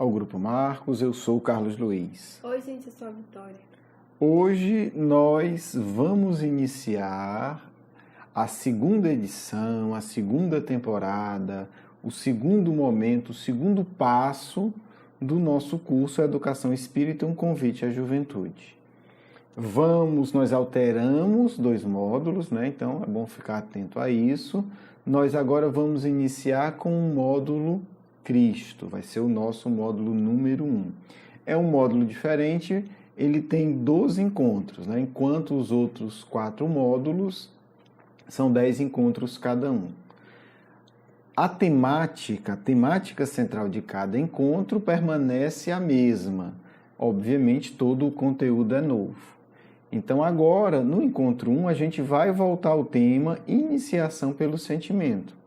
ao Grupo Marcos, eu sou o Carlos Luiz. Oi, gente, eu sou a Vitória. Hoje nós vamos iniciar a segunda edição, a segunda temporada, o segundo momento, o segundo passo do nosso curso Educação Espírita, um convite à juventude. Nós alteramos 2 módulos, né? Então é bom ficar atento a isso. Nós agora vamos iniciar com o módulo Cristo, vai ser o nosso módulo número 1. É um módulo diferente, ele tem 12 encontros, né? Enquanto os outros 4 módulos são 10 encontros cada um. A temática central de cada encontro permanece a mesma. Obviamente, todo o conteúdo é novo. Então, agora, no encontro 1, a gente vai voltar ao tema Iniciação pelo Sentimento.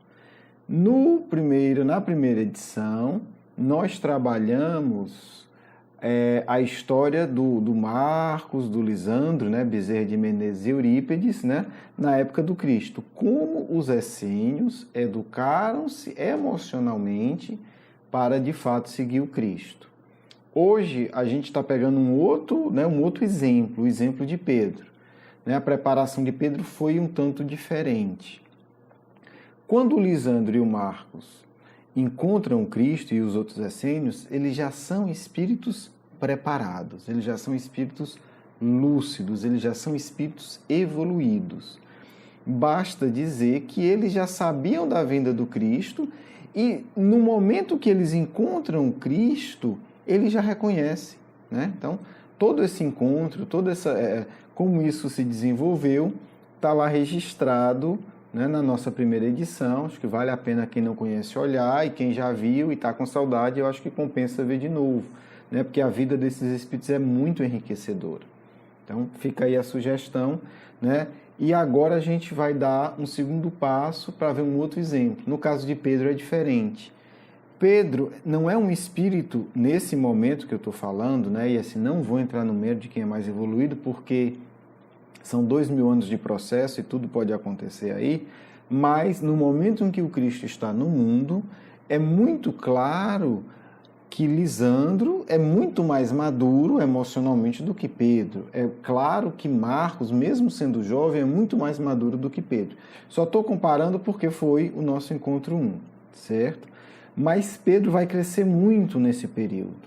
Na primeira edição, nós trabalhamos a história do Marcos, do Lisandro, né, Bezerra de Menezes e Eurípides, né, na época do Cristo. Como os essênios educaram-se emocionalmente para, de fato, seguir o Cristo. Hoje, a gente está pegando um outro exemplo, o exemplo de Pedro. A preparação de Pedro foi um tanto diferente. Quando o Lisandro e o Marcos encontram o Cristo e os outros essênios, eles já são espíritos preparados, eles já são espíritos lúcidos, eles já são espíritos evoluídos. Basta dizer que eles já sabiam da vinda do Cristo e, no momento que eles encontram o Cristo, eles já reconhecem, né? Então, todo esse encontro, como isso se desenvolveu, está lá registrado, né, na nossa primeira edição. Acho que vale a pena quem não conhece olhar, e quem já viu e está com saudade, eu acho que compensa ver de novo, né? Porque a vida desses espíritos é muito enriquecedora. Então, fica aí a sugestão, né? E agora a gente vai dar um segundo passo para ver um outro exemplo. No caso de Pedro é diferente. Pedro não é um espírito, nesse momento que eu estou falando, né? E assim, não vou entrar no mérito de quem é mais evoluído, porque são 2000 anos de processo e tudo pode acontecer aí, mas no momento em que o Cristo está no mundo, é muito claro que Lisandro é muito mais maduro emocionalmente do que Pedro. É claro que Marcos, mesmo sendo jovem, é muito mais maduro do que Pedro. Só estou comparando porque foi o nosso encontro 1, certo? Mas Pedro vai crescer muito nesse período,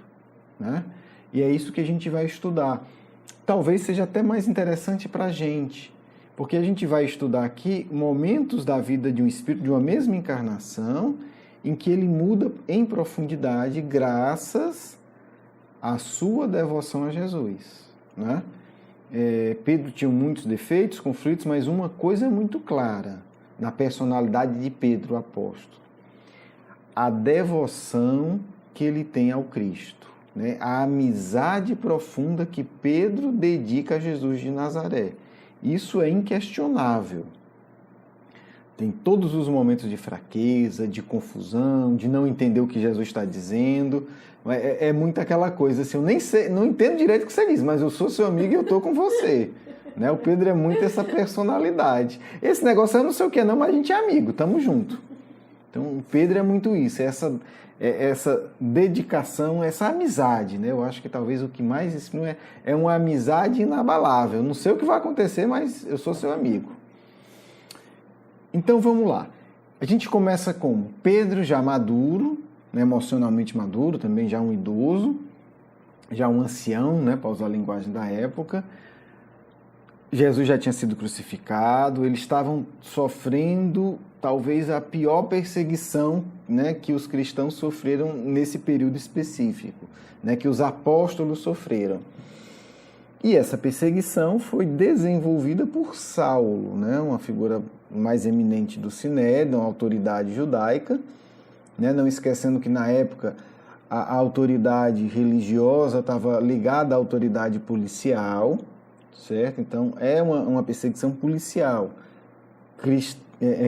né? E é isso que a gente vai estudar. Talvez seja até mais interessante para a gente, porque a gente vai estudar aqui momentos da vida de um espírito, de uma mesma encarnação, em que ele muda em profundidade graças à sua devoção a Jesus, né? Pedro tinha muitos defeitos, conflitos, mas uma coisa é muito clara na personalidade de Pedro, o apóstolo: a devoção que ele tem ao Cristo, né? A amizade profunda que Pedro dedica a Jesus de Nazaré. Isso é inquestionável. Tem todos os momentos de fraqueza, de confusão, de não entender o que Jesus está dizendo. É muito aquela coisa assim, eu nem sei, não entendo direito o que você diz, mas eu sou seu amigo e eu estou com você. Né? O Pedro é muito essa personalidade. Esse negócio eu não sei o que não, mas a gente é amigo, estamos juntos. Então, o Pedro é muito isso, essa dedicação, essa amizade, né? Eu acho que talvez o que mais exprime é uma amizade inabalável. Não sei o que vai acontecer, mas eu sou seu amigo. Então, vamos lá. A gente começa com Pedro já maduro, né? Emocionalmente maduro, também já um idoso, já um ancião, né? Para usar a linguagem da época. Jesus já tinha sido crucificado, eles estavam sofrendo talvez a pior perseguição, né, que os cristãos sofreram nesse período específico, né, que os apóstolos sofreram. E essa perseguição foi desenvolvida por Saulo, né, uma figura mais eminente do Sinédrio, uma autoridade judaica, né, não esquecendo que na época a autoridade religiosa estava ligada à autoridade policial, certo? Então, é uma perseguição policial.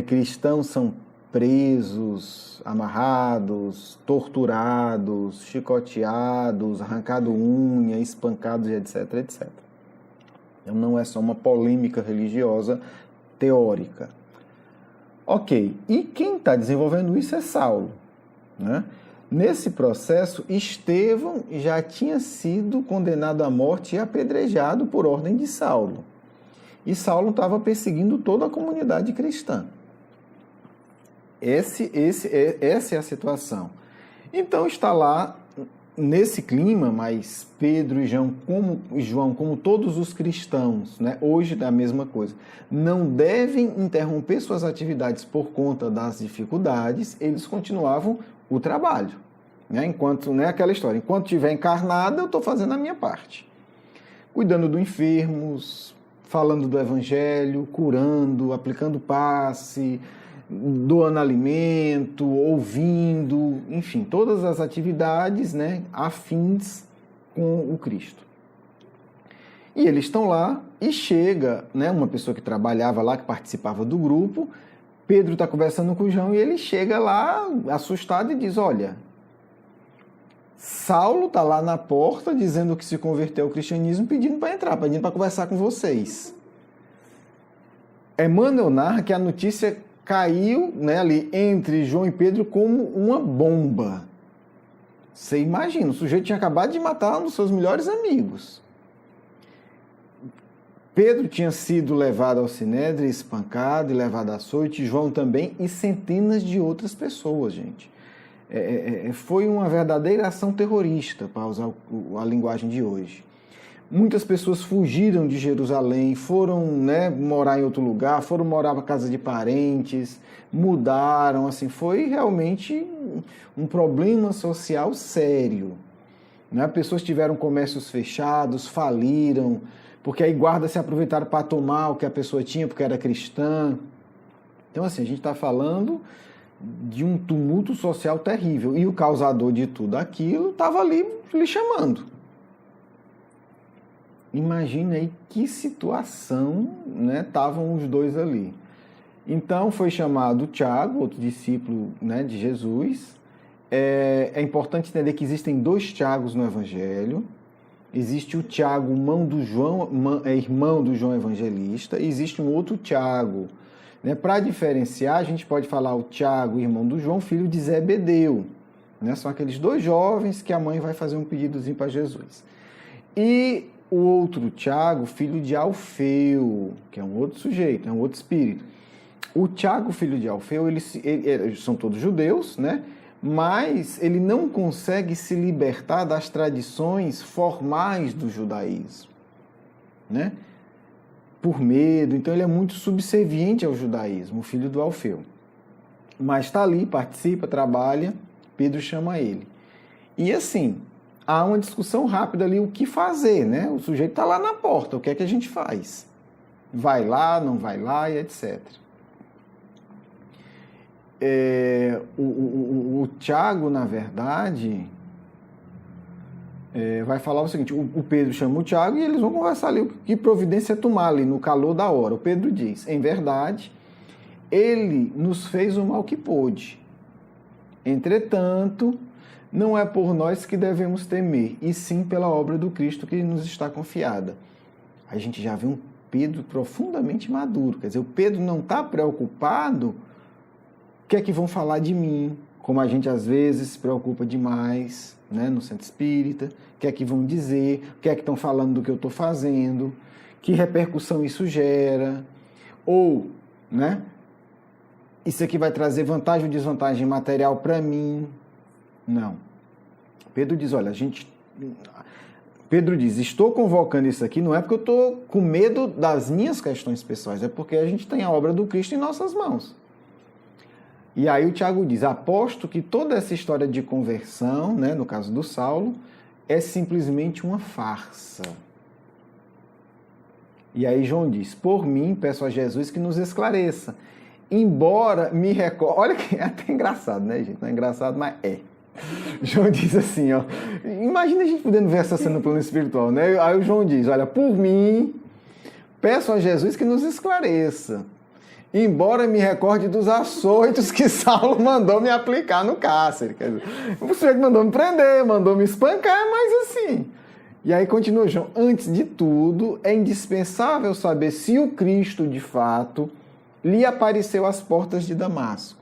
Cristãos são presos, amarrados, torturados, chicoteados, arrancado unha, espancados, etc, etc. Então, não é só uma polêmica religiosa teórica. Ok, e quem está desenvolvendo isso é Saulo, né? Nesse processo, Estevão já tinha sido condenado à morte e apedrejado por ordem de Saulo. E Saulo estava perseguindo toda a comunidade cristã. Essa é a situação. Então está lá, nesse clima, mas Pedro e João, como todos os cristãos, né, hoje é a mesma coisa, não devem interromper suas atividades por conta das dificuldades, eles continuavam o trabalho. Né, enquanto, né, aquela história, enquanto estiver encarnado, eu estou fazendo a minha parte. Cuidando dos enfermos, falando do evangelho, curando, aplicando passe, doando alimento, ouvindo, enfim, todas as atividades, né, afins com o Cristo. E eles estão lá e chega, né, uma pessoa que trabalhava lá, que participava do grupo, Pedro está conversando com o João e ele chega lá assustado e diz, olha, Saulo está lá na porta dizendo que se converteu ao cristianismo, pedindo para entrar, pedindo para conversar com vocês. Emmanuel narra que a notícia caiu, né, ali entre João e Pedro como uma bomba. Você imagina, o sujeito tinha acabado de matar um dos seus melhores amigos. Pedro tinha sido levado ao Sinédrio, espancado e levado à açoite, João também, e centenas de outras pessoas, gente. Foi uma verdadeira ação terrorista, para usar a linguagem de hoje. Muitas pessoas fugiram de Jerusalém, foram, né, morar em outro lugar, foram morar para casa de parentes, mudaram, assim, foi realmente um problema social sério. Né? Pessoas tiveram comércios fechados, faliram, porque aí guardas se aproveitaram para tomar o que a pessoa tinha, porque era cristã. Então, assim, a gente está falando de um tumulto social terrível. E o causador de tudo aquilo estava ali lhe chamando. Imagina aí que situação, né, estavam os dois ali. Então foi chamado Tiago, outro discípulo, né, de Jesus. É importante entender que existem dois Tiagos no Evangelho. Existe o Tiago, irmão do João Evangelista, e existe um outro Tiago. Né? Para diferenciar, a gente pode falar o Tiago, irmão do João, filho de Zebedeu. Né? São aqueles dois jovens que a mãe vai fazer um pedidozinho para Jesus. E o outro Tiago, filho de Alfeu, que é um outro sujeito, é um outro espírito. O Tiago, filho de Alfeu, eles são todos judeus, né? Mas ele não consegue se libertar das tradições formais do judaísmo, né? Por medo, então ele é muito subserviente ao judaísmo, o filho do Alfeu. Mas está ali, participa, trabalha, Pedro chama ele. E assim, há uma discussão rápida ali, o que fazer, né? O sujeito está lá na porta, o que é que a gente faz? Vai lá, não vai lá e etc. O Tiago, na verdade, vai falar o seguinte, o Pedro chama o Tiago e eles vão conversar ali, que providência tomar ali no calor da hora. O Pedro diz, em verdade, ele nos fez o mal que pôde. Entretanto, não é por nós que devemos temer, e sim pela obra do Cristo que nos está confiada. A gente já vê um Pedro profundamente maduro, quer dizer, o Pedro não está preocupado o que é que vão falar de mim, como a gente às vezes se preocupa demais, né, no centro espírita, o que é que vão dizer, o que é que estão falando do que eu estou fazendo, que repercussão isso gera, ou, né, isso aqui vai trazer vantagem ou desvantagem material para mim. Não. Pedro diz, olha, Pedro diz, estou convocando isso aqui, não é porque eu estou com medo das minhas questões pessoais, é porque a gente tem a obra do Cristo em nossas mãos. E aí o Tiago diz, aposto que toda essa história de conversão, né, no caso do Saulo, é simplesmente uma farsa. E aí João diz, por mim, peço a Jesus que nos esclareça. Embora me recorde... Olha que é até engraçado, né, gente? Não é engraçado, mas é. João diz assim, ó, imagina a gente podendo ver essa cena no plano espiritual, né? Aí o João diz, olha, por mim, peço a Jesus que nos esclareça. Embora me recorde dos açoites que Saulo mandou me aplicar no cárcere. Quer dizer, o sujeito mandou me prender, mandou me espancar, mas assim... E aí continua João, antes de tudo, é indispensável saber se o Cristo, de fato, lhe apareceu às portas de Damasco.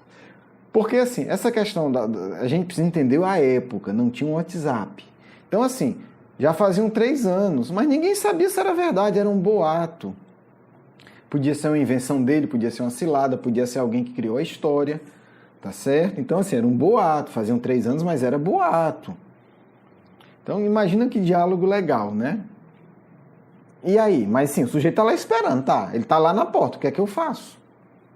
Porque, assim, essa questão a gente precisa entender a época, não tinha um WhatsApp. Então, assim, já faziam 3 anos, mas ninguém sabia se era verdade, era um boato. Podia ser uma invenção dele, podia ser uma cilada, podia ser alguém que criou a história, tá certo? Então, assim, era um boato, faziam 3 anos, mas era boato. Então, imagina que diálogo legal, né? E aí? Mas, sim, o sujeito tá lá esperando, tá? Ele tá lá na porta, o que é que eu faço?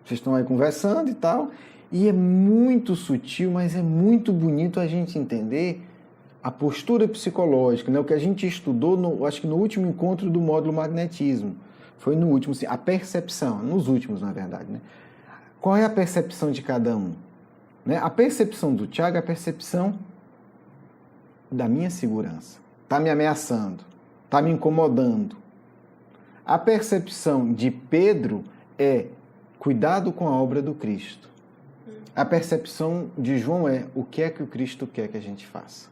Vocês estão aí conversando e tal, e é muito sutil, mas é muito bonito a gente entender a postura psicológica, né? O que a gente estudou, acho que no último encontro do módulo magnetismo. Foi no último, assim, a percepção, nos últimos, na verdade, né? Qual é a percepção de cada um? Né? A percepção do Tiago é a percepção da minha segurança. Está me ameaçando, está me incomodando. A percepção de Pedro é cuidado com a obra do Cristo. A percepção de João é o que é que o Cristo quer que a gente faça.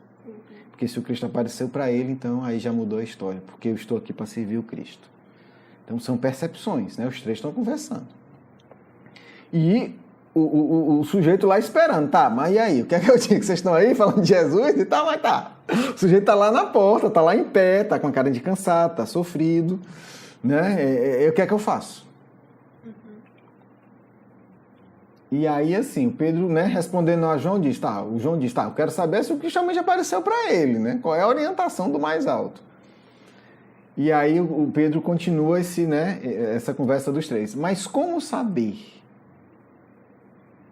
Porque se o Cristo apareceu para ele, então aí já mudou a história, porque eu estou aqui para servir o Cristo. Então são percepções, né? Os 3 estão conversando. E o sujeito lá esperando, tá, mas e aí? O que é que eu digo? Vocês estão aí falando de Jesus e tal, mas tá. O sujeito tá lá na porta, tá lá em pé, tá com a cara de cansado, tá sofrido, né? O que é que eu faço? E aí, assim, o Pedro, né, respondendo a João, diz, tá, o João diz, tá, eu quero saber se o Cristo realmente apareceu para ele, né? Qual é a orientação do mais alto? E aí o Pedro continua essa conversa dos 3. Mas como saber?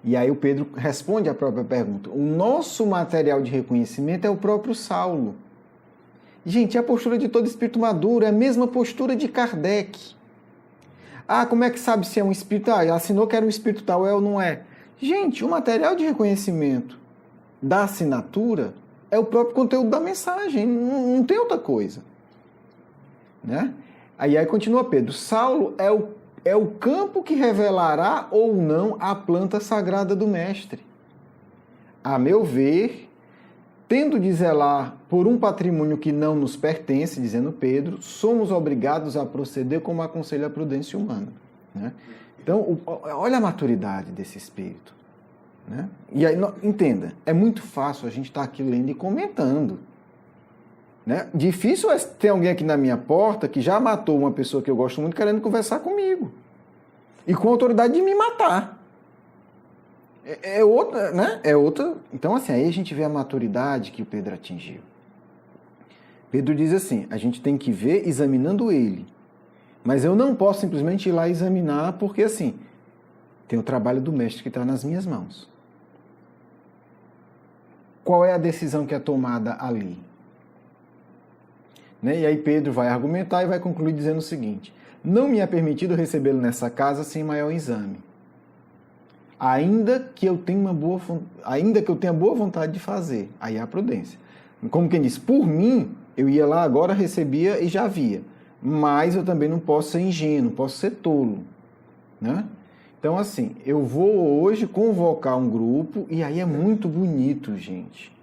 E aí o Pedro responde a própria pergunta. O nosso material de reconhecimento é o próprio Saulo. Gente, é a postura de todo espírito maduro, é a mesma postura de Kardec. Ah, como é que sabe se é um espírito? Ah, assinou que era um espírito tal, é ou não é? Gente, o material de reconhecimento da assinatura é o próprio conteúdo da mensagem, não tem outra coisa. Né? Aí continua Pedro. Saulo é o campo que revelará ou não a planta sagrada do Mestre. A meu ver, tendo de zelar por um patrimônio que não nos pertence, dizendo Pedro, somos obrigados a proceder como aconselha a prudência humana. Né? Então, olha a maturidade desse espírito. Né? E aí, entenda, é muito fácil a gente estar aqui lendo e comentando. Né? Difícil é ter alguém aqui na minha porta que já matou uma pessoa que eu gosto muito querendo conversar comigo. E com a autoridade de me matar. É outra, né? É outra. Então, assim, aí a gente vê a maturidade que o Pedro atingiu. Pedro diz assim, a gente tem que ver examinando ele. Mas eu não posso simplesmente ir lá examinar porque, assim, tem o trabalho do mestre que está nas minhas mãos. Qual é a decisão que é tomada ali? Né? E aí Pedro vai argumentar e vai concluir dizendo o seguinte, não me é permitido recebê-lo nessa casa sem maior exame. Ainda que eu tenha boa vontade de fazer, aí há a prudência. Como quem diz, por mim, eu ia lá agora, recebia e já via. Mas eu também não posso ser ingênuo, posso ser tolo. Né? Então, assim, eu vou hoje convocar um grupo, e aí é muito bonito, gente.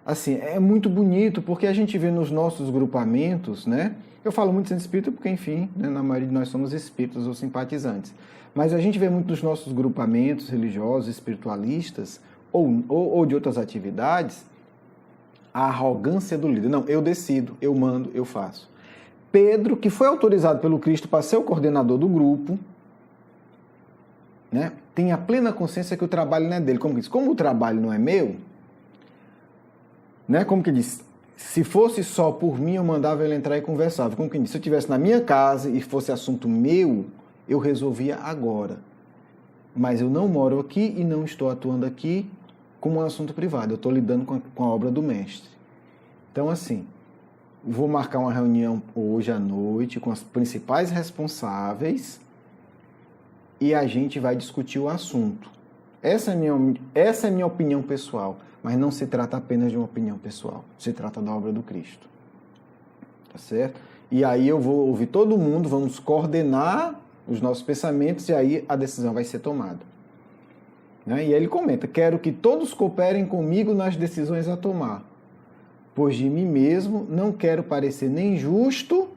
Assim, é muito bonito, porque a gente vê nos nossos grupamentos, né? Eu falo muito centro espírita porque, enfim, né, na maioria de nós somos espíritas ou simpatizantes. Mas a gente vê muito nos nossos grupamentos religiosos, espiritualistas, ou de outras atividades, a arrogância do líder. Não, eu decido, eu mando, eu faço. Pedro, que foi autorizado pelo Cristo para ser o coordenador do grupo, né, tem a plena consciência que o trabalho não é dele. Como que diz? Como o trabalho não é meu, né, como que diz? Se fosse só por mim, eu mandava ele entrar e conversava. Como que diz? Se eu estivesse na minha casa e fosse assunto meu, eu resolvia agora. Mas eu não moro aqui e não estou atuando aqui como um assunto privado. Eu estou lidando com a obra do mestre. Então, assim, vou marcar uma reunião hoje à noite com as principais responsáveis e a gente vai discutir o assunto. Essa é minha opinião pessoal, mas não se trata apenas de uma opinião pessoal. Se trata da obra do Cristo. Tá certo? E aí eu vou ouvir todo mundo, vamos coordenar os nossos pensamentos e aí a decisão vai ser tomada. Né? E aí ele comenta, quero que todos cooperem comigo nas decisões a tomar, pois de mim mesmo não quero parecer nem justo,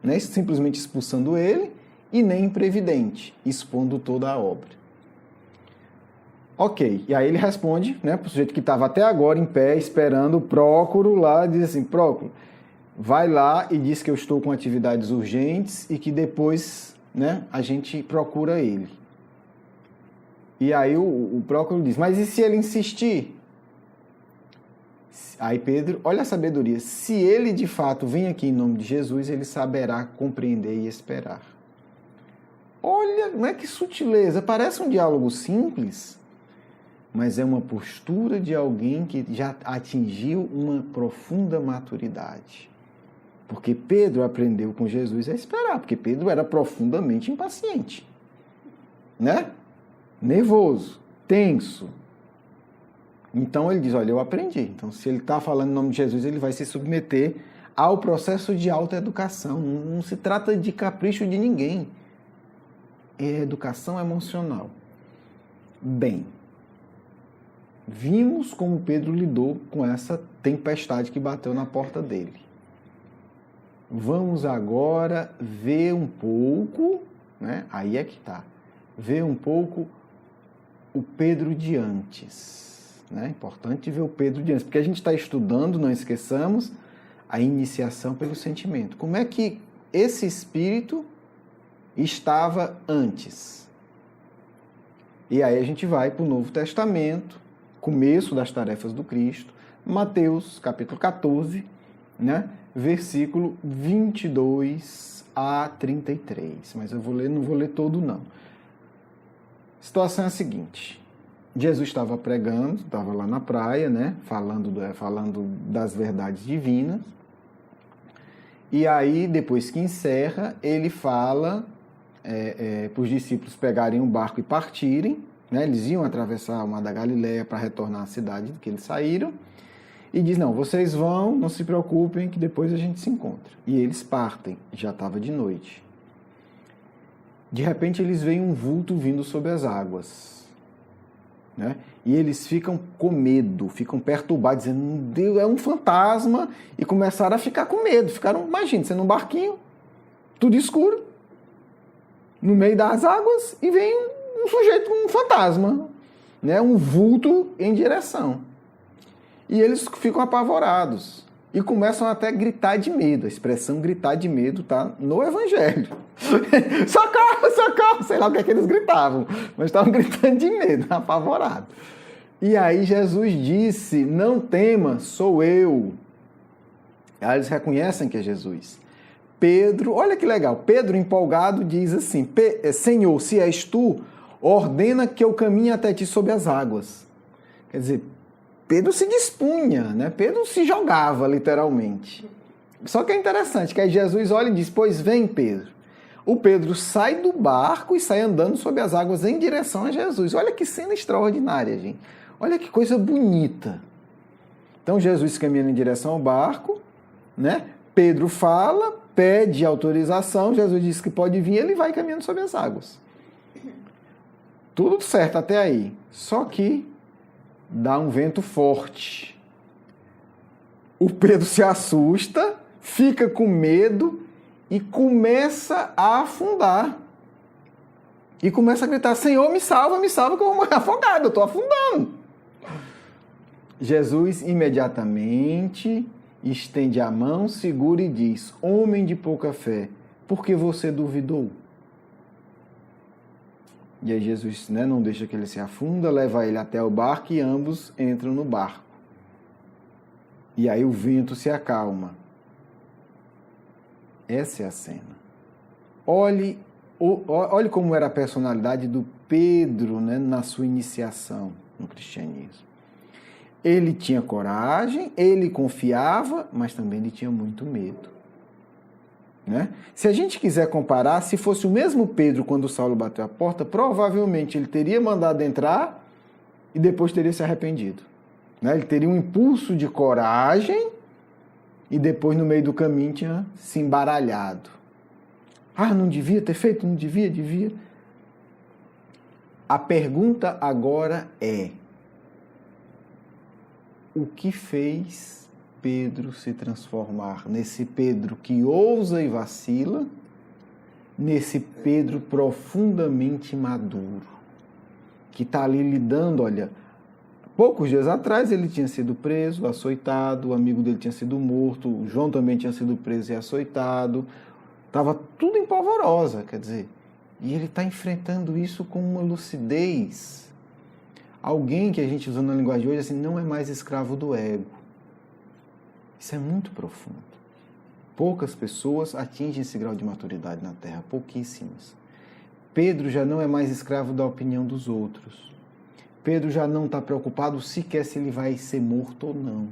né, simplesmente expulsando ele, e nem imprevidente, expondo toda a obra. Ok, e aí ele responde, né, para o sujeito que estava até agora em pé, esperando o Prócoro lá, diz assim, Prócoro, vai lá e diz que eu estou com atividades urgentes e que depois, né, a gente procura ele. E aí o Prócoro diz, mas e se ele insistir? Aí Pedro, olha a sabedoria, se ele de fato vem aqui em nome de Jesus, ele saberá compreender e esperar. Olha, não é que sutileza, parece um diálogo simples, mas é uma postura de alguém que já atingiu uma profunda maturidade. Porque Pedro aprendeu com Jesus a esperar, porque Pedro era profundamente impaciente, né? Nervoso, tenso. Então ele diz, olha, eu aprendi. Então se ele está falando em nome de Jesus, ele vai se submeter ao processo de autoeducação. Não se trata de capricho de ninguém. É educação emocional. Bem, vimos como Pedro lidou com essa tempestade que bateu na porta dele. Vamos agora ver um pouco, né? Aí é que está, ver um pouco o Pedro de antes. Né? Importante ver o Pedro de antes, porque a gente está estudando, não esqueçamos, a iniciação pelo sentimento. Como é que esse espírito estava antes? E aí a gente vai para o Novo Testamento, começo das tarefas do Cristo, Mateus, capítulo 14, né? Versículo 22 a 33. Mas eu não vou ler todo, não. A situação é a seguinte. Jesus estava pregando, estava lá na praia, né? Falando das verdades divinas. E aí, depois que encerra, ele fala para os discípulos pegarem um barco e partirem. Né? Eles iam atravessar o mar da Galileia para retornar à cidade que eles saíram. E diz, não, vocês vão, não se preocupem, que depois a gente se encontra. E eles partem, já estava de noite. De repente, eles veem um vulto vindo sobre as águas. Né? E eles ficam com medo, ficam perturbados, dizendo, Deus, é um fantasma, e começaram a ficar com medo. Imagina, você num barquinho, tudo escuro, no meio das águas, e vem um sujeito, um fantasma, né? Um vulto em direção. E eles ficam apavorados e começam até a gritar de medo. A expressão gritar de medo está no Evangelho. Socorro, socorro! Sei lá o que é que eles gritavam, mas estavam gritando de medo, apavorados. E aí Jesus disse, não tema, sou eu. Aí eles reconhecem que é Jesus. Pedro, olha que legal, Pedro empolgado diz assim, Senhor, se és tu, ordena que eu caminhe até ti sobre as águas. Quer dizer, Pedro se dispunha, né? Pedro se jogava, literalmente. Só que é interessante, que aí Jesus olha e diz, pois vem, Pedro. O Pedro sai do barco e sai andando sobre as águas em direção a Jesus. Olha que cena extraordinária, gente. Olha que coisa bonita. Então, Jesus caminhando em direção ao barco, né? Pedro fala, pede autorização, Jesus diz que pode vir, ele vai caminhando sobre as águas. Tudo certo até aí. Só que dá um vento forte. O Pedro se assusta, fica com medo e começa a afundar. E começa a gritar, Senhor, me salva que eu vou morrer afogado, eu estou afundando. Jesus imediatamente estende a mão, segura e diz, homem de pouca fé, por que você duvidou? E aí Jesus, né, não deixa que ele se afunda, leva ele até o barco e ambos entram no barco. E aí o vento se acalma. Essa é a cena. Olhe como era a personalidade do Pedro, né, na sua iniciação no cristianismo. Ele tinha coragem, ele confiava, mas também ele tinha muito medo. Né? Se a gente quiser comparar, se fosse o mesmo Pedro quando Saulo bateu a porta, provavelmente ele teria mandado entrar e depois teria se arrependido. Né? Ele teria um impulso de coragem e depois no meio do caminho tinha se embaralhado. Ah, não devia ter feito? Não devia? Devia. A pergunta agora é, o que fez Pedro se transformar nesse Pedro que ousa e vacila, nesse Pedro profundamente maduro, que está ali lidando, olha, poucos dias atrás ele tinha sido preso, açoitado, o amigo dele tinha sido morto, o João também tinha sido preso e açoitado, estava tudo em polvorosa, quer dizer, e ele está enfrentando isso com uma lucidez. Alguém que a gente usa na linguagem de hoje, assim, não é mais escravo do ego. Isso é muito profundo. Poucas pessoas atingem esse grau de maturidade na Terra, pouquíssimas. Pedro já não é mais escravo da opinião dos outros. Pedro já não está preocupado sequer se ele vai ser morto ou não.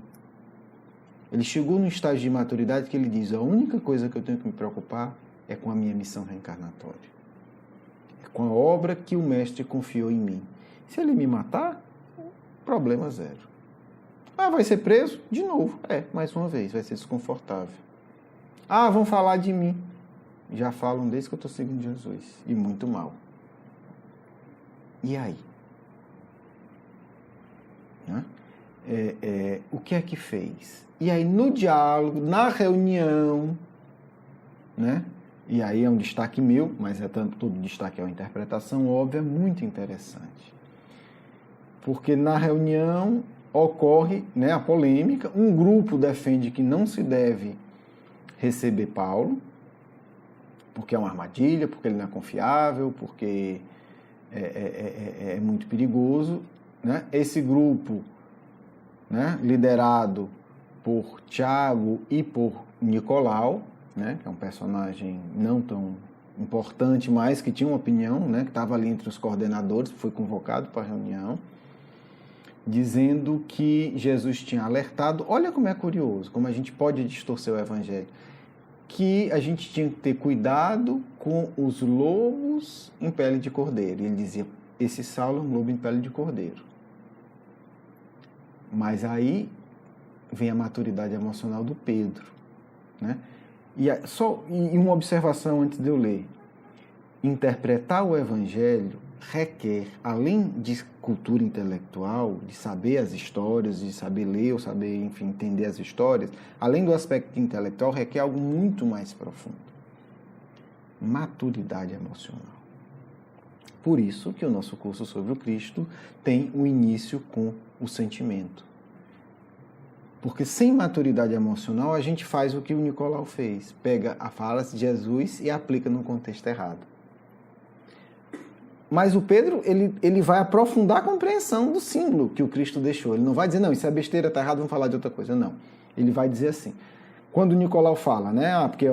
Ele chegou num estágio de maturidade que ele diz, a única coisa que eu tenho que me preocupar é com a minha missão reencarnatória. É com a obra que o Mestre confiou em mim. Se ele me matar, problema zero. Ah, vai ser preso? De novo. Mais uma vez, vai ser desconfortável. Ah, vão falar de mim. Já falam desde que eu estou seguindo Jesus. E muito mal. E aí? Né? O que é que fez? E aí, no diálogo, na reunião, né? E aí é um destaque meu, mas todo destaque é uma interpretação óbvia, muito interessante. Porque na reunião ocorre, né, a polêmica, um grupo defende que não se deve receber Paulo, porque é uma armadilha, porque ele não é confiável, porque é muito perigoso, né? Esse grupo, né, liderado por Tiago e por Nicolau, né, que é um personagem não tão importante, mas que tinha uma opinião, né, que estava ali entre os coordenadores, foi convocado para a reunião, dizendo que Jesus tinha alertado, olha como é curioso, como a gente pode distorcer o evangelho, que a gente tinha que ter cuidado com os lobos em pele de cordeiro. E ele dizia, esse Saulo é um lobo em pele de cordeiro. Mas aí vem a maturidade emocional do Pedro, né? E uma observação antes de eu ler. Interpretar o evangelho requer, além de cultura intelectual, de saber as histórias, de saber ler ou saber, enfim, entender as histórias, além do aspecto intelectual, requer algo muito mais profundo. Maturidade emocional. Por isso que o nosso curso sobre o Cristo tem o início com o sentimento. Porque sem maturidade emocional, a gente faz o que o Nicolau fez. Pega a fala de Jesus e aplica no contexto errado. Mas o Pedro, ele vai aprofundar a compreensão do símbolo que o Cristo deixou. Ele não vai dizer, não, isso é besteira, está errado, vamos falar de outra coisa. Não. Ele vai dizer assim. Quando o Nicolau fala, né, porque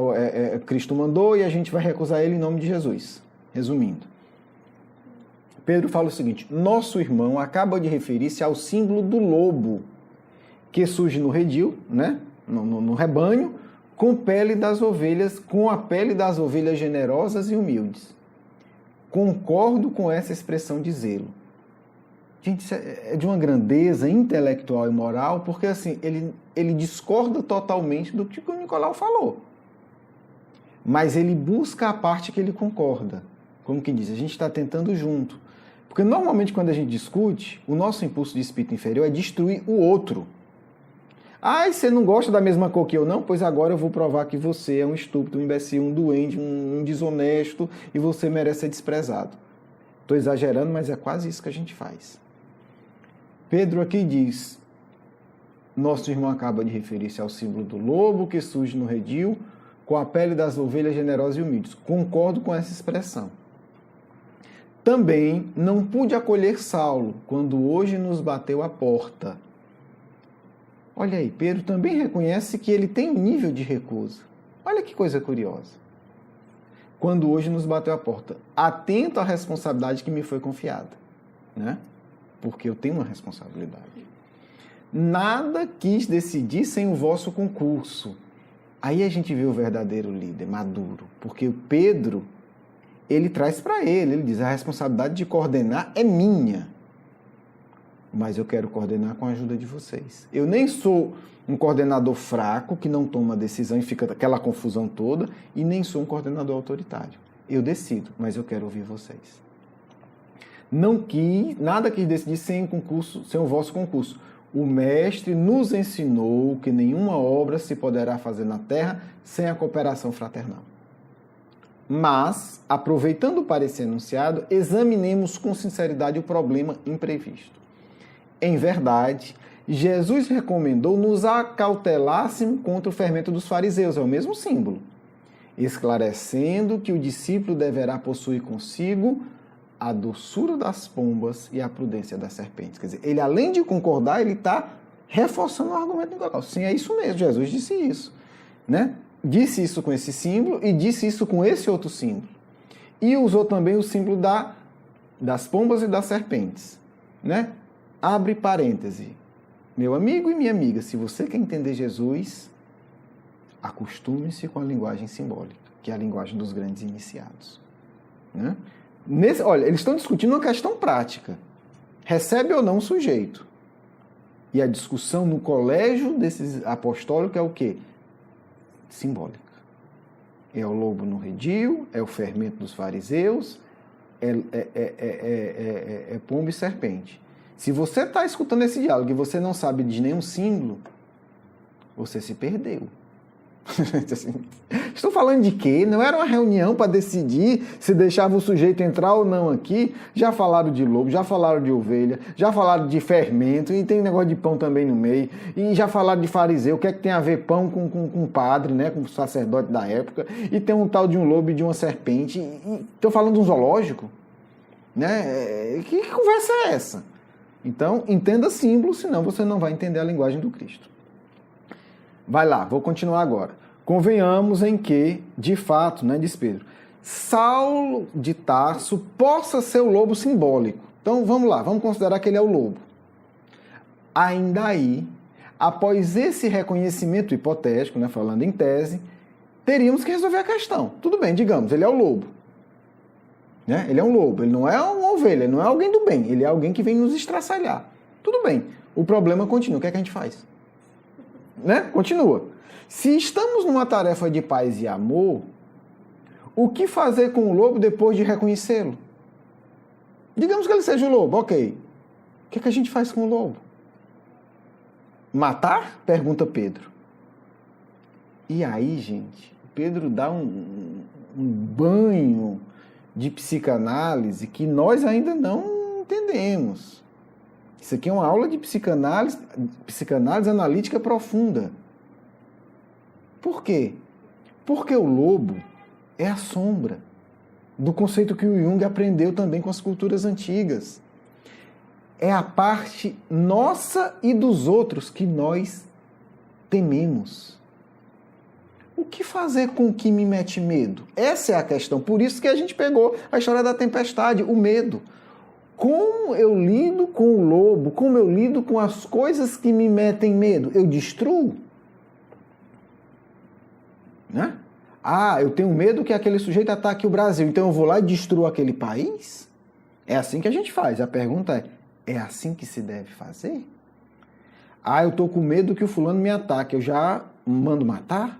Cristo mandou e a gente vai recusar ele em nome de Jesus. Resumindo. Pedro fala o seguinte, nosso irmão acaba de referir-se ao símbolo do lobo, que surge no redil, né, no rebanho, com a pele das ovelhas generosas e humildes. Concordo com essa expressão de zelo. Gente, isso é de uma grandeza intelectual e moral, porque assim, ele discorda totalmente do que o Nicolau falou. Mas ele busca a parte que ele concorda. Como que diz, a gente está tentando junto. Porque normalmente quando a gente discute, o nosso impulso de espírito inferior é destruir o outro. Ah, e você não gosta da mesma cor que eu? Não? Pois agora eu vou provar que você é um estúpido, um imbecil, um doente, um desonesto e você merece ser desprezado. Estou exagerando, mas é quase isso que a gente faz. Pedro aqui diz, nosso irmão acaba de referir-se ao símbolo do lobo que surge no redil com a pele das ovelhas generosas e humildes. Concordo com essa expressão. Também não pude acolher Saulo quando hoje nos bateu a porta. Olha aí, Pedro também reconhece que ele tem um nível de recusa. Olha que coisa curiosa. Quando hoje nos bateu a porta, atento à responsabilidade que me foi confiada, né? Porque eu tenho uma responsabilidade. Nada quis decidir sem o vosso concurso. Aí a gente vê o verdadeiro líder, maduro, porque o Pedro, ele traz para ele diz, a responsabilidade de coordenar é minha. Mas eu quero coordenar com a ajuda de vocês. Eu nem sou um coordenador fraco, que não toma decisão e fica aquela confusão toda, e nem sou um coordenador autoritário. Eu decido, mas eu quero ouvir vocês. Nada quis decidir sem o vosso concurso. O Mestre nos ensinou que nenhuma obra se poderá fazer na terra sem a cooperação fraternal. Mas, aproveitando o parecer enunciado, examinemos com sinceridade o problema imprevisto. Em verdade, Jesus recomendou nos acautelássemos contra o fermento dos fariseus, é o mesmo símbolo, esclarecendo que o discípulo deverá possuir consigo a doçura das pombas e a prudência das serpentes. Quer dizer, ele além de concordar, ele está reforçando o argumento do local. Sim, é isso mesmo, Jesus disse isso, né? Disse isso com esse símbolo e disse isso com esse outro símbolo. E usou também o símbolo das pombas e das serpentes, né? Abre parêntese. Meu amigo e minha amiga, se você quer entender Jesus, acostume-se com a linguagem simbólica, que é a linguagem dos grandes iniciados, né? Olha, eles estão discutindo uma questão prática. Recebe ou não o sujeito? E a discussão no colégio desses apostólicos é o quê? Simbólica. É o lobo no redil, é o fermento dos fariseus, é pombo e serpente. Se você está escutando esse diálogo e você não sabe de nenhum símbolo, você se perdeu. Estou falando de quê? Não era uma reunião para decidir se deixava o sujeito entrar ou não aqui. Já falaram de lobo, já falaram de ovelha, já falaram de fermento, e tem negócio de pão também no meio, e já falaram de fariseu. O que é que tem a ver pão com padre, né? Com o sacerdote da época, e tem um tal de um lobo e de uma serpente. Estou falando de um zoológico, né? Que conversa é essa? Então, entenda símbolo, senão você não vai entender a linguagem do Cristo. Vai lá, vou continuar agora. Convenhamos em que, de fato, né, diz Pedro, Saulo de Tarso possa ser o lobo simbólico. Então, vamos lá, vamos considerar que ele é o lobo. Ainda aí, após esse reconhecimento hipotético, né, falando em tese, teríamos que resolver a questão. Tudo bem, digamos, ele é o lobo. Né? Ele é um lobo, ele não é uma ovelha, ele não é alguém do bem, ele é alguém que vem nos estraçalhar. Tudo bem, o problema continua, o que é que a gente faz? Né? Continua. Se estamos numa tarefa de paz e amor, o que fazer com o lobo depois de reconhecê-lo? Digamos que ele seja o lobo, ok. O que é que a gente faz com o lobo? Matar? Pergunta Pedro. E aí, gente, Pedro dá um banho de psicanálise que nós ainda não entendemos. Isso aqui é uma aula de psicanálise analítica profunda. Por quê? Porque o lobo é a sombra do conceito que o Jung aprendeu também com as culturas antigas. É a parte nossa e dos outros que nós tememos. O que fazer com o que me mete medo? Essa é a questão. Por isso que a gente pegou a história da tempestade, o medo. Como eu lido com o lobo? Como eu lido com as coisas que me metem medo? Eu destruo? Né? Ah, eu tenho medo que aquele sujeito ataque o Brasil, então eu vou lá e destruo aquele país? É assim que a gente faz. A pergunta é assim que se deve fazer? Ah, eu estou com medo que o fulano me ataque, eu já mando matar?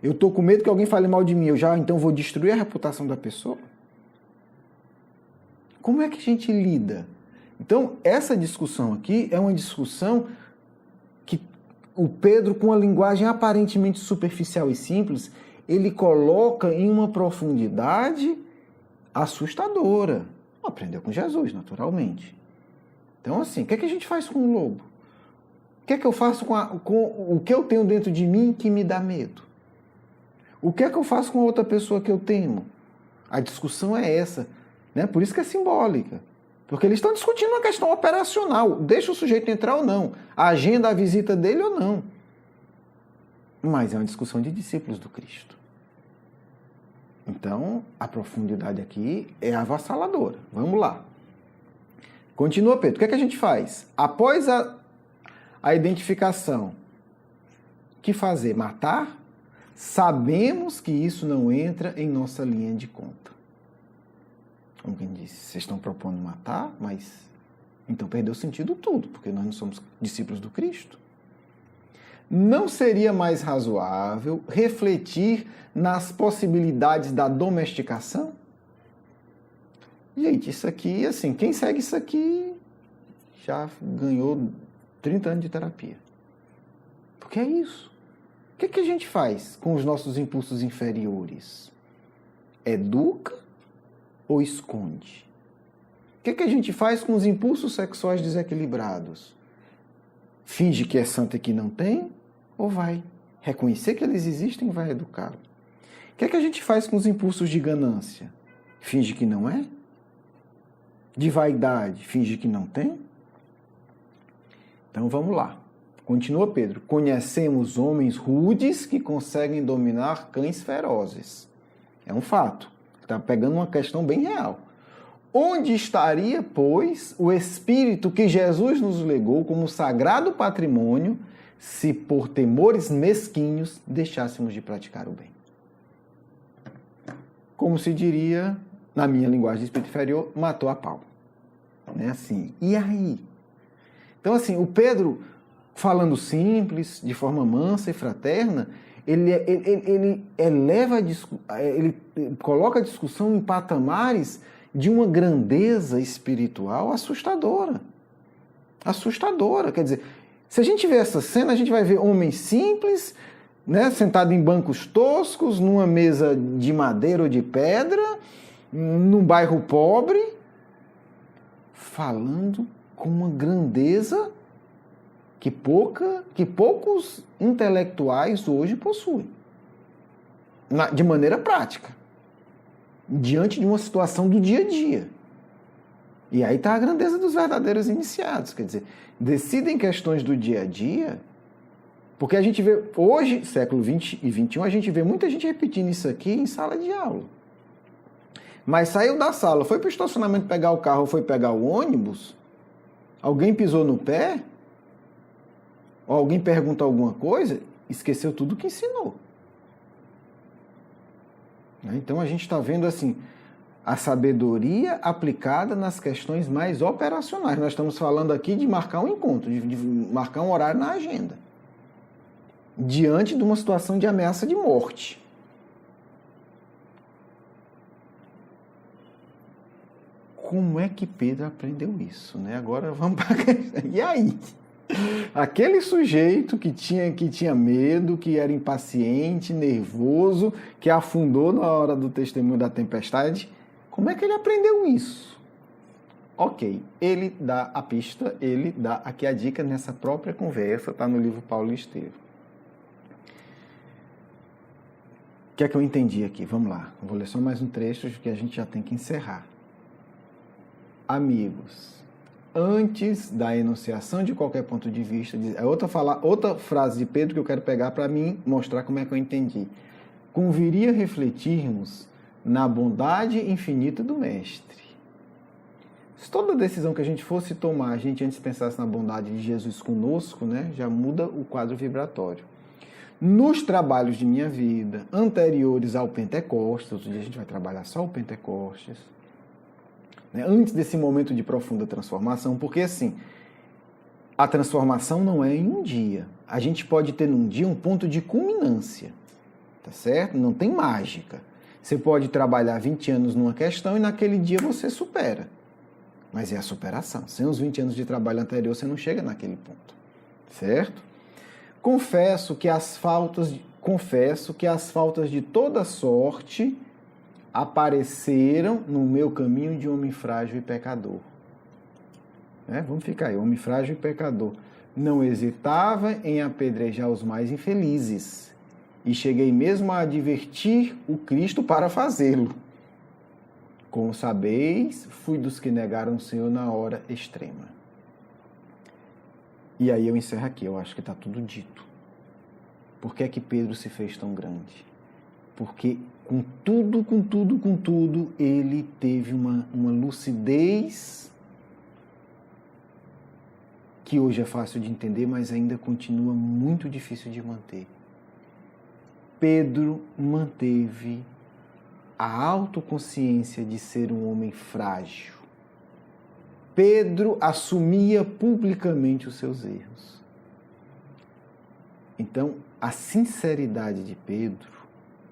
Eu estou com medo que alguém fale mal de mim, eu já então vou destruir a reputação da pessoa? Como é que a gente lida? Então, essa discussão aqui é uma discussão que o Pedro, com uma linguagem aparentemente superficial e simples, ele coloca em uma profundidade assustadora. Aprendeu com Jesus, naturalmente. Então, assim, o que é que a gente faz com o lobo? O que é que eu faço com o que eu tenho dentro de mim que me dá medo? O que é que eu faço com a outra pessoa que eu temo? A discussão é essa, né? Por isso que é simbólica. Porque eles estão discutindo uma questão operacional. Deixa o sujeito entrar ou não. A agenda, a visita dele ou não. Mas é uma discussão de discípulos do Cristo. Então, a profundidade aqui é avassaladora. Vamos lá. Continua, Pedro. O que é que a gente faz? Após a identificação, o que fazer? Matar? Sabemos que isso não entra em nossa linha de conta. Como quem disse, vocês estão propondo matar, mas então perdeu sentido tudo, porque nós não somos discípulos do Cristo. Não seria mais razoável refletir nas possibilidades da domesticação? Gente, isso aqui, assim, quem segue isso aqui já ganhou 30 anos de terapia. Porque é isso. O que é que a gente faz com os nossos impulsos inferiores? educa ou esconde? O que a gente faz com os impulsos sexuais desequilibrados? Finge que é santo e que não tem? Ou vai reconhecer que eles existem e vai educá-lo? O que a gente faz com os impulsos de ganância? Finge que não é? De vaidade? Finge que não tem? Então vamos lá. Continua Pedro. Conhecemos homens rudes que conseguem dominar cães ferozes. É um fato. Está pegando uma questão bem real. Onde estaria, pois, o Espírito que Jesus nos legou como sagrado patrimônio se por temores mesquinhos deixássemos de praticar o bem? Como se diria, na minha linguagem de espírito inferior, matou a pau. Né? Assim, e aí? Então, assim, o Pedro, falando simples, de forma mansa e fraterna, ele coloca a discussão em patamares de uma grandeza espiritual assustadora. Assustadora. Quer dizer, se a gente vê essa cena, a gente vai ver homens simples, né, sentados em bancos toscos, numa mesa de madeira ou de pedra, num bairro pobre, falando com uma grandeza que poucos intelectuais hoje possuem, de maneira prática, diante de uma situação do dia a dia. E aí está a grandeza dos verdadeiros iniciados, quer dizer, decidem questões do dia a dia, porque a gente vê, hoje, século XX e XXI, a gente vê muita gente repetindo isso aqui em sala de aula. Mas saiu da sala, foi para o estacionamento pegar o carro, foi pegar o ônibus, alguém pisou no pé, ou alguém pergunta alguma coisa, esqueceu tudo que ensinou. Então a gente está vendo assim, a sabedoria aplicada nas questões mais operacionais. Nós estamos falando aqui de marcar um encontro, de marcar um horário na agenda, diante de uma situação de ameaça de morte. Como é que Pedro aprendeu isso? Né? Agora vamos para a questão. E aí? Aquele sujeito que tinha medo, que era impaciente, nervoso, que afundou na hora do testemunho da tempestade, como é que ele aprendeu isso? Ok, ele dá a pista, ele dá aqui a dica nessa própria conversa, está no livro Paulo e Estevão. O que é que eu entendi aqui? Vamos lá, eu vou ler só mais um trecho que a gente já tem que encerrar. Amigos, antes da enunciação de qualquer ponto de vista, é outra frase de Pedro que eu quero pegar para mim mostrar como é que eu entendi. Conviria refletirmos na bondade infinita do Mestre. Se toda decisão que a gente fosse tomar, a gente antes pensasse na bondade de Jesus conosco, né, já muda o quadro vibratório. Nos trabalhos de minha vida, anteriores ao Pentecostes, outro dia a gente vai trabalhar só o Pentecostes, né, antes desse momento de profunda transformação, porque assim, a transformação não é em um dia. A gente pode ter num dia um ponto de culminância, tá certo? Não tem mágica. Você pode trabalhar 20 anos numa questão e naquele dia você supera. Mas é a superação. Sem os 20 anos de trabalho anterior, você não chega naquele ponto, certo? Confesso que as faltas de toda sorte apareceram no meu caminho de homem frágil e pecador. Vamos ficar aí, homem frágil e pecador. Não hesitava em apedrejar os mais infelizes e cheguei mesmo a advertir o Cristo para fazê-lo. Como sabeis, fui dos que negaram o Senhor na hora extrema. E aí eu encerro aqui, eu acho que está tudo dito. Por que é que Pedro se fez tão grande? Porque com tudo, ele teve uma lucidez que hoje é fácil de entender, mas ainda continua muito difícil de manter. Pedro manteve a autoconsciência de ser um homem frágil. Pedro assumia publicamente os seus erros. Então, a sinceridade de Pedro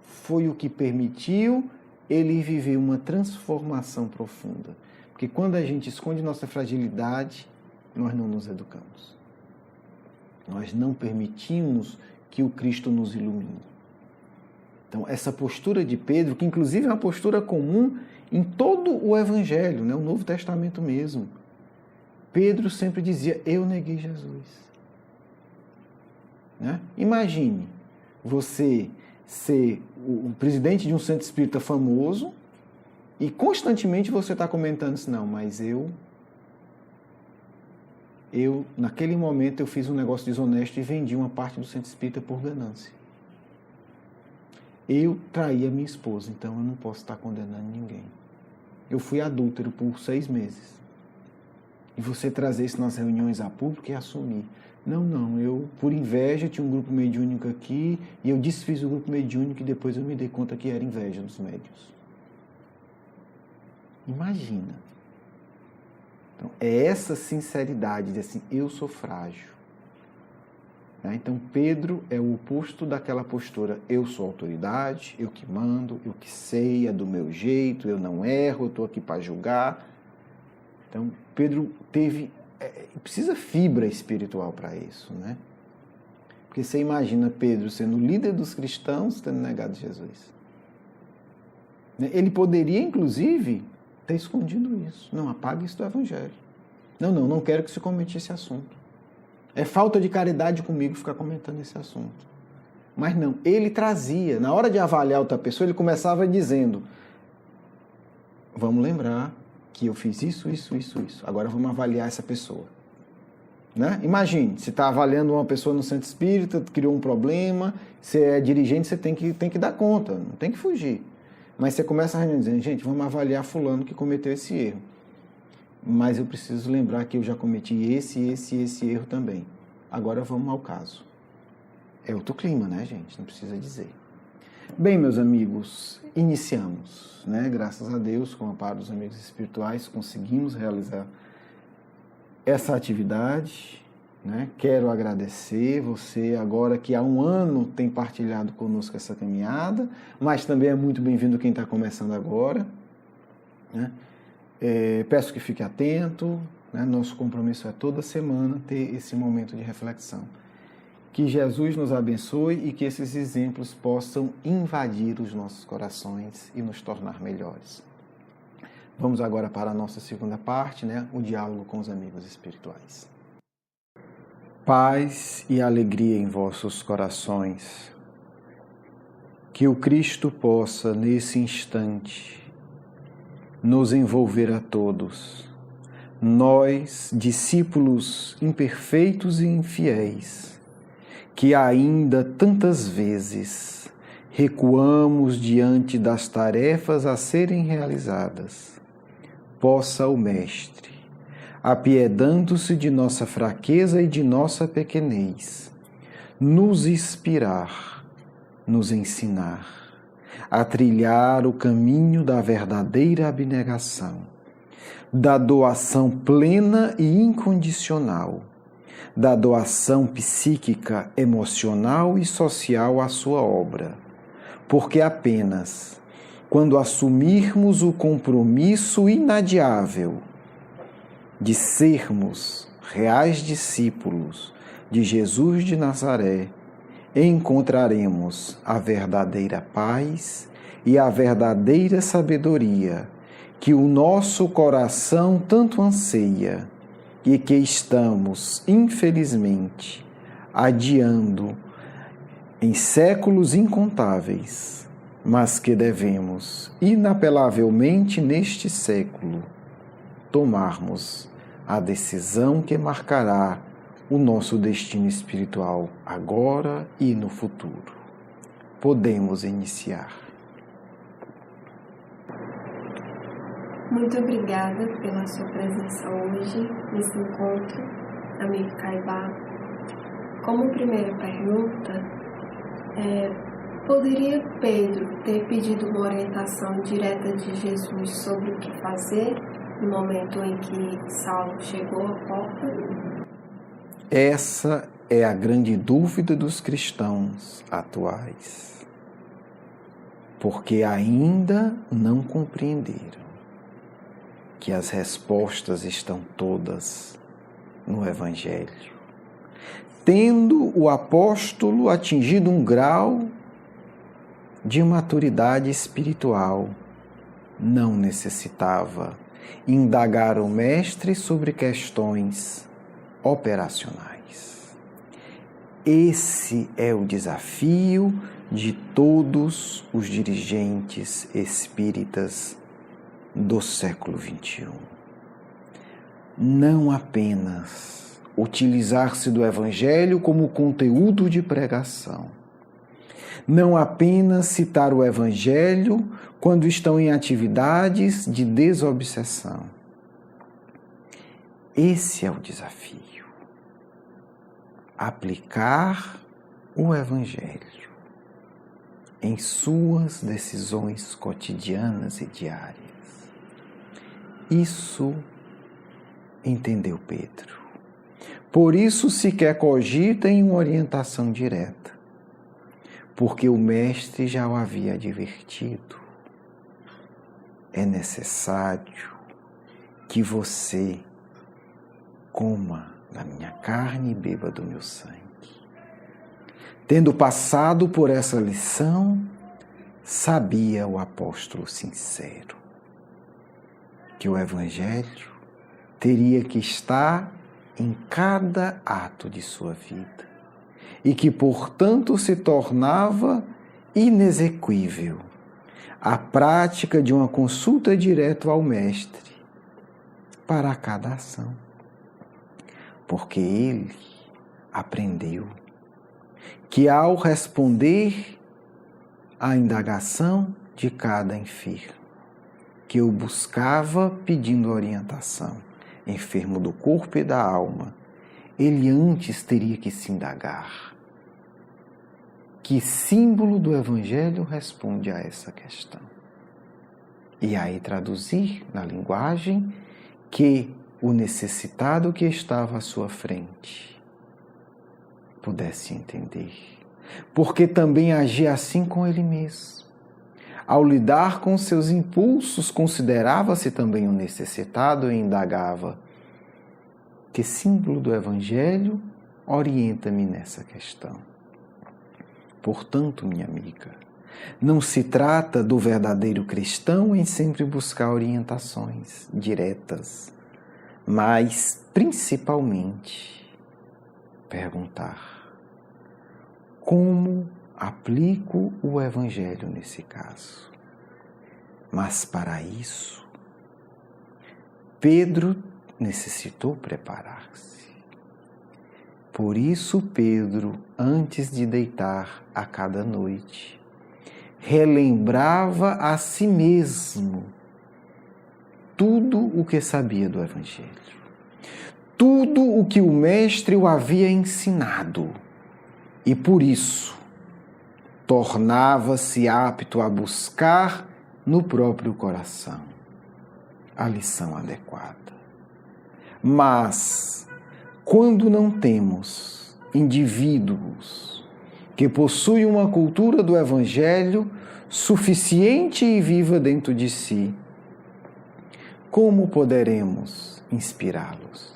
foi o que permitiu ele viver uma transformação profunda. Porque quando a gente esconde nossa fragilidade, nós não nos educamos. Nós não permitimos que o Cristo nos ilumine. Então, essa postura de Pedro, que inclusive é uma postura comum em todo o Evangelho, né? O Novo Testamento mesmo. Pedro sempre dizia, eu neguei Jesus. Né? Imagine você ser o presidente de um centro espírita famoso e constantemente você está comentando isso, não, mas eu, naquele momento, eu fiz um negócio desonesto e vendi uma parte do centro espírita por ganância. Eu traí a minha esposa, então eu não posso estar condenando ninguém. Eu fui adúltero por 6 meses. E você trazer isso nas reuniões a público e assumir. Não, eu, por inveja, tinha um grupo mediúnico aqui e eu desfiz o grupo mediúnico e depois eu me dei conta que era inveja dos médiuns. Imagina. Então, é essa sinceridade de assim, eu sou frágil. Então, Pedro é o oposto daquela postura, eu sou autoridade, eu que mando, eu que sei, é do meu jeito, eu não erro, eu estou aqui para julgar. Então, Pedro precisa fibra espiritual para isso, né? Porque você imagina Pedro sendo líder dos cristãos, tendo negado Jesus. Ele poderia, inclusive, ter escondido isso. Não, apague isso do Evangelho. Não quero que se comente esse assunto. É falta de caridade comigo ficar comentando esse assunto. Mas não, ele trazia. Na hora de avaliar outra pessoa, ele começava dizendo, vamos lembrar que eu fiz isso. Agora vamos avaliar essa pessoa. Né? Imagine, você está avaliando uma pessoa no centro espírita, criou um problema, você é dirigente, você tem que dar conta, não tem que fugir. Mas você começa a reunião dizendo, gente, vamos avaliar fulano que cometeu esse erro. Mas eu preciso lembrar que eu já cometi esse erro também. Agora vamos ao caso. É outro clima, né, gente? Não precisa dizer. Bem, meus amigos, iniciamos, né? Graças a Deus, com o amparo dos amigos espirituais, conseguimos realizar essa atividade, né? Quero agradecer você agora que há um ano tem partilhado conosco essa caminhada, mas também é muito bem-vindo quem está começando agora, né? Peço que fique atento, né? Nosso compromisso é toda semana ter esse momento de reflexão. Que Jesus nos abençoe e que esses exemplos possam invadir os nossos corações e nos tornar melhores. Vamos agora para a nossa segunda parte, né? O diálogo com os amigos espirituais. Paz e alegria em vossos corações. Que o Cristo possa, nesse instante, nos envolver a todos, nós, discípulos imperfeitos e infiéis, que ainda tantas vezes recuamos diante das tarefas a serem realizadas. Possa o Mestre, apiedando-se de nossa fraqueza e de nossa pequenez, nos inspirar, nos ensinar a trilhar o caminho da verdadeira abnegação, da doação plena e incondicional, da doação psíquica, emocional e social à sua obra, porque apenas quando assumirmos o compromisso inadiável de sermos reais discípulos de Jesus de Nazaré, encontraremos a verdadeira paz e a verdadeira sabedoria que o nosso coração tanto anseia e que estamos, infelizmente, adiando em séculos incontáveis, mas que devemos, inapelavelmente neste século, tomarmos a decisão que marcará o nosso destino espiritual agora e no futuro. Podemos iniciar. Muito obrigada pela sua presença hoje nesse encontro, amigo Caibá. Como primeira pergunta, poderia Pedro ter pedido uma orientação direta de Jesus sobre o que fazer no momento em que Saulo chegou à porta? Essa é a grande dúvida dos cristãos atuais, porque ainda não compreenderam que as respostas estão todas no Evangelho. Tendo o apóstolo atingido um grau de maturidade espiritual, não necessitava indagar o mestre sobre questões operacionais. Esse é o desafio de todos os dirigentes espíritas do século XXI. Não apenas utilizar-se do Evangelho como conteúdo de pregação, não apenas citar o Evangelho quando estão em atividades de desobsessão. Esse é o desafio. Aplicar o Evangelho em suas decisões cotidianas e diárias. Isso entendeu Pedro. Por isso sequer cogita em uma orientação direta, porque o mestre já o havia advertido. É necessário que você coma da minha carne e beba do meu sangue. Tendo passado por essa lição, sabia o apóstolo sincero que o Evangelho teria que estar em cada ato de sua vida e que, portanto, se tornava inexequível a prática de uma consulta direta ao Mestre para cada ação, porque ele aprendeu que, ao responder à indagação de cada enfermo, que eu buscava pedindo orientação, enfermo do corpo e da alma, ele antes teria que se indagar. Que símbolo do Evangelho responde a essa questão? E aí traduzir na linguagem que o necessitado que estava à sua frente pudesse entender. Porque também agia assim com ele mesmo. Ao lidar com seus impulsos, considerava-se também um necessitado e indagava: que símbolo do Evangelho orienta-me nessa questão? Portanto, minha amiga, não se trata do verdadeiro cristão em sempre buscar orientações diretas, mas, principalmente, perguntar: como aplico o Evangelho nesse caso? Mas, para isso, Pedro necessitou preparar-se. Por isso, Pedro, antes de deitar a cada noite, relembrava a si mesmo tudo o que sabia do Evangelho, tudo o que o Mestre o havia ensinado, e por isso tornava-se apto a buscar no próprio coração a lição adequada. Mas, quando não temos indivíduos que possuem uma cultura do Evangelho suficiente e viva dentro de si, como poderemos inspirá-los?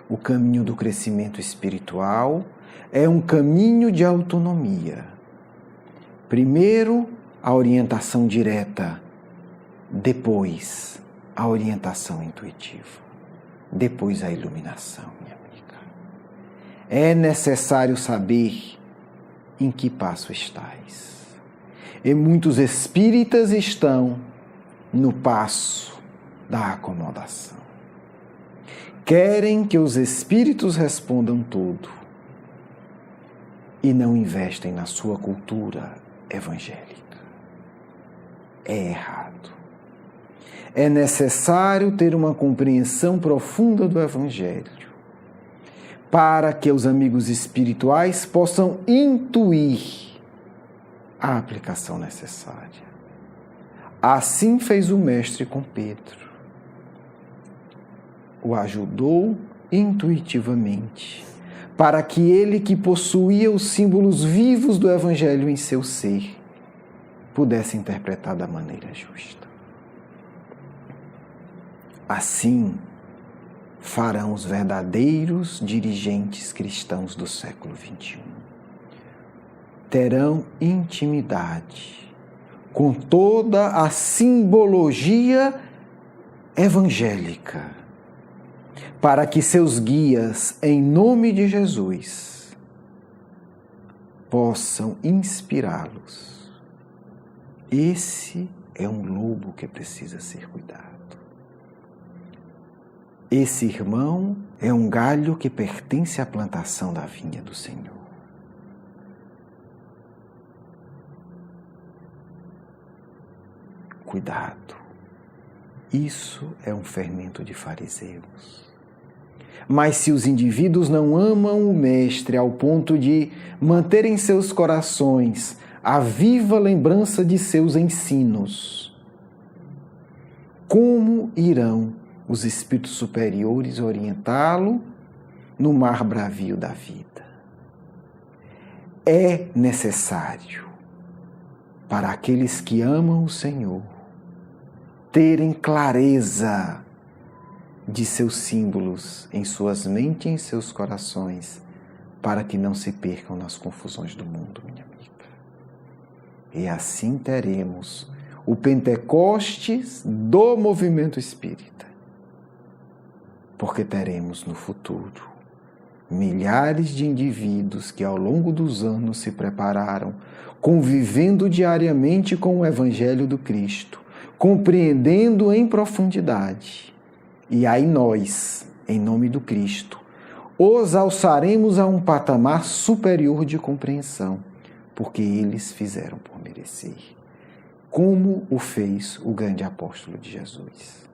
O caminho do crescimento espiritual é um caminho de autonomia. Primeiro, a orientação direta, depois, a orientação intuitiva. Depois a iluminação, minha amiga. É necessário saber em que passo estais. E muitos espíritas estão no passo da acomodação. Querem que os espíritos respondam tudo e não investem na sua cultura evangélica. É errado. É necessário ter uma compreensão profunda do Evangelho para que os amigos espirituais possam intuir a aplicação necessária. Assim fez o Mestre com Pedro. O ajudou intuitivamente para que ele, que possuía os símbolos vivos do Evangelho em seu ser, pudesse interpretar da maneira justa. Assim farão os verdadeiros dirigentes cristãos do século XXI. terão intimidade com toda a simbologia evangélica, para que seus guias, em nome de Jesus, possam inspirá-los. Esse é um lobo que precisa ser cuidado. Esse irmão é um galho que pertence à plantação da vinha do Senhor. Cuidado. Isso é um fermento de fariseus. Mas se os indivíduos não amam o Mestre ao ponto de manter em seus corações a viva lembrança de seus ensinos, como irão os espíritos superiores orientá-lo no mar bravio da vida? É necessário, para aqueles que amam o Senhor, terem clareza de seus símbolos em suas mentes e em seus corações, para que não se percam nas confusões do mundo, minha amiga. E assim teremos o Pentecostes do movimento espírita, porque teremos no futuro milhares de indivíduos que ao longo dos anos se prepararam, convivendo diariamente com o Evangelho do Cristo, compreendendo em profundidade. E aí nós, em nome do Cristo, os alçaremos a um patamar superior de compreensão, porque eles fizeram por merecer, como o fez o grande apóstolo de Jesus.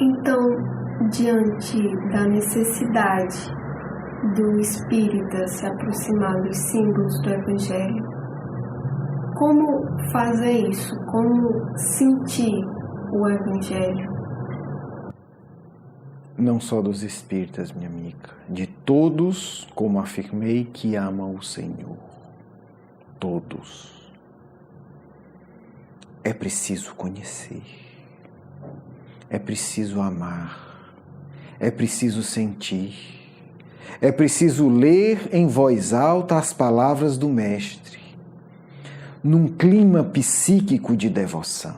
Então, diante da necessidade do espírita se aproximar dos símbolos do Evangelho, como fazer isso? Como sentir o Evangelho? Não só dos espíritas, minha amiga, de todos, como afirmei, que amam o Senhor. Todos. É preciso conhecer, é preciso amar, é preciso sentir, é preciso ler em voz alta as palavras do Mestre, num clima psíquico de devoção.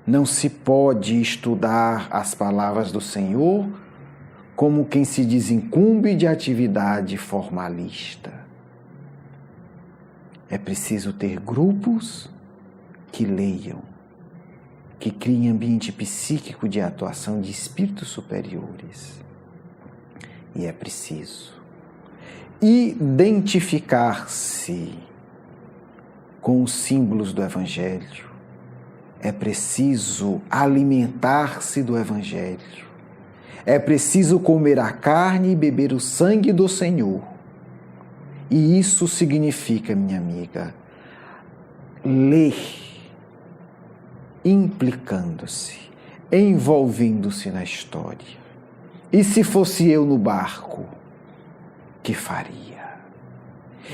Não se pode estudar as palavras do Senhor como quem se desincumbe de atividade formalista. É preciso ter grupos que leiam, que criem ambiente psíquico de atuação de espíritos superiores. E é preciso identificar-se com os símbolos do Evangelho. É preciso alimentar-se do Evangelho. É preciso comer a carne e beber o sangue do Senhor. E isso significa, minha amiga, ler, implicando-se, envolvendo-se na história. E se fosse eu no barco, que faria?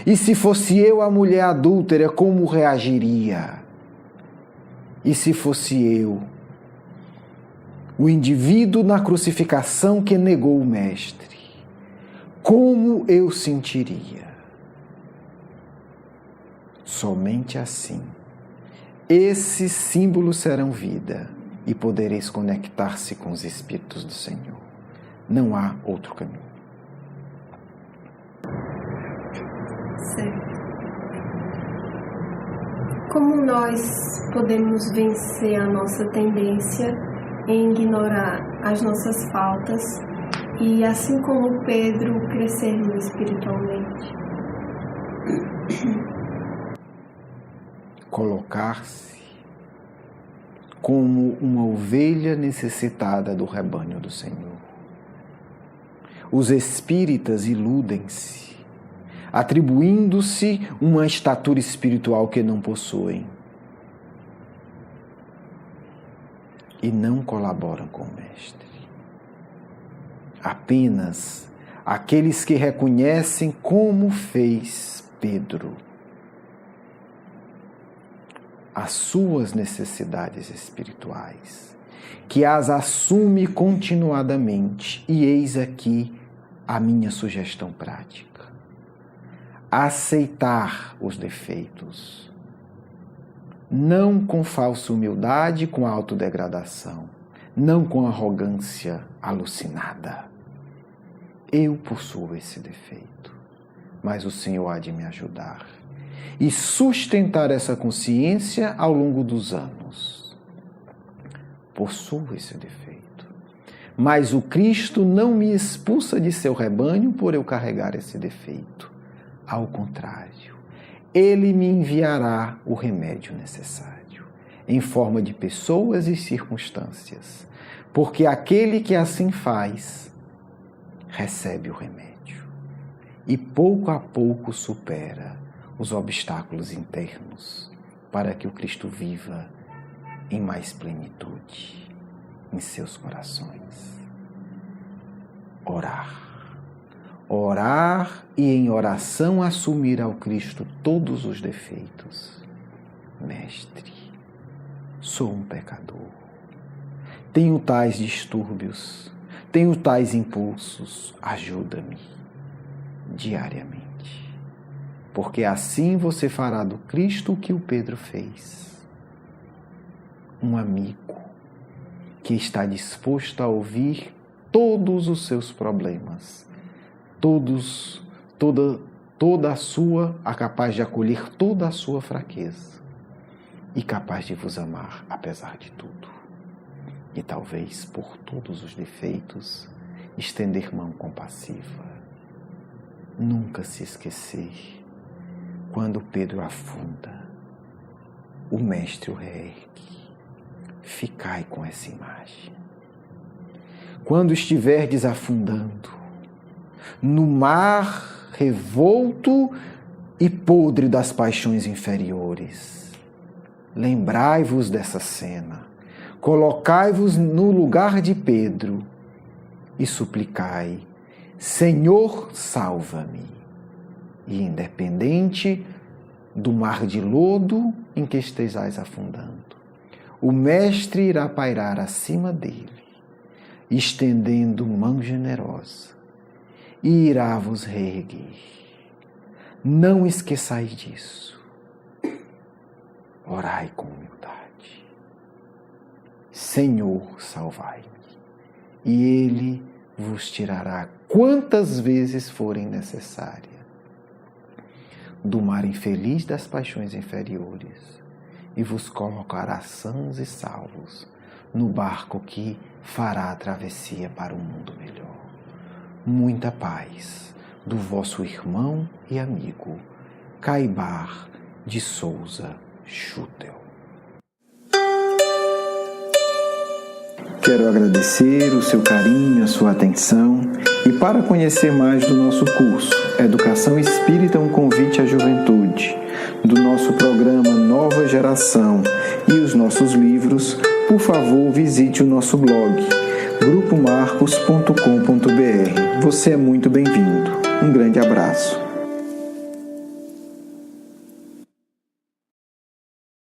E se fosse eu a mulher adúltera, como reagiria? E se fosse eu, o indivíduo na crucificação que negou o Mestre, como eu sentiria? Somente assim, esses símbolos serão vida e podereis conectar-se com os Espíritos do Senhor. Não há outro caminho. Certo. Como nós podemos vencer a nossa tendência em ignorar as nossas faltas e, assim como Pedro, crescermos espiritualmente? Colocar-se como uma ovelha necessitada do rebanho do Senhor. Os espíritas iludem-se, atribuindo-se uma estatura espiritual que não possuem e não colaboram com o Mestre. Apenas aqueles que reconhecem como fez Pedro as suas necessidades espirituais que as assume continuadamente. E eis aqui a minha sugestão prática: aceitar os defeitos, não com falsa humildade, com autodegradação, não com arrogância alucinada. Eu possuo esse defeito, mas o Senhor há de me ajudar e sustentar essa consciência ao longo dos anos. Possuo esse defeito, mas o Cristo não me expulsa de seu rebanho por eu carregar esse defeito. Ao contrário, Ele me enviará o remédio necessário, em forma de pessoas e circunstâncias, porque aquele que assim faz, recebe o remédio e pouco a pouco supera os obstáculos internos para que o Cristo viva em mais plenitude em seus corações. Orar e em oração assumir ao Cristo todos os defeitos. Mestre, sou um pecador, tenho tais distúrbios, tenho tais impulsos, ajuda-me diariamente, porque assim você fará do Cristo o que o Pedro fez, um amigo que está disposto a ouvir todos os seus problemas, capaz de acolher toda a sua fraqueza e capaz de vos amar apesar de tudo. E talvez, por todos os defeitos, estender mão compassiva. Nunca se esquecer, quando Pedro afunda, o Mestre o reergue. Ficai com essa imagem. Quando estiverdes afundando, no mar revolto e podre das paixões inferiores, lembrai-vos dessa cena. Colocai-vos no lugar de Pedro e suplicai: Senhor, salva-me. E independente do mar de lodo em que estejais afundando, o Mestre irá pairar acima dele, estendendo mão generosa, e irá vos reerguer. Não esqueçais disso. Orai com humildade. Senhor, salvai-me, e Ele vos tirará quantas vezes forem necessárias do mar infeliz das paixões inferiores e vos colocará sãos e salvos no barco que fará a travessia para um mundo melhor. Muita paz do vosso irmão e amigo Caibar de Souza Schutel. Quero agradecer o seu carinho, a sua atenção, e para conhecer mais do nosso curso Educação Espírita, um convite à juventude, do nosso programa Nova Geração e os nossos livros, por favor, visite o nosso blog grupomarcos.com.br. Você é muito bem-vindo. Um grande abraço.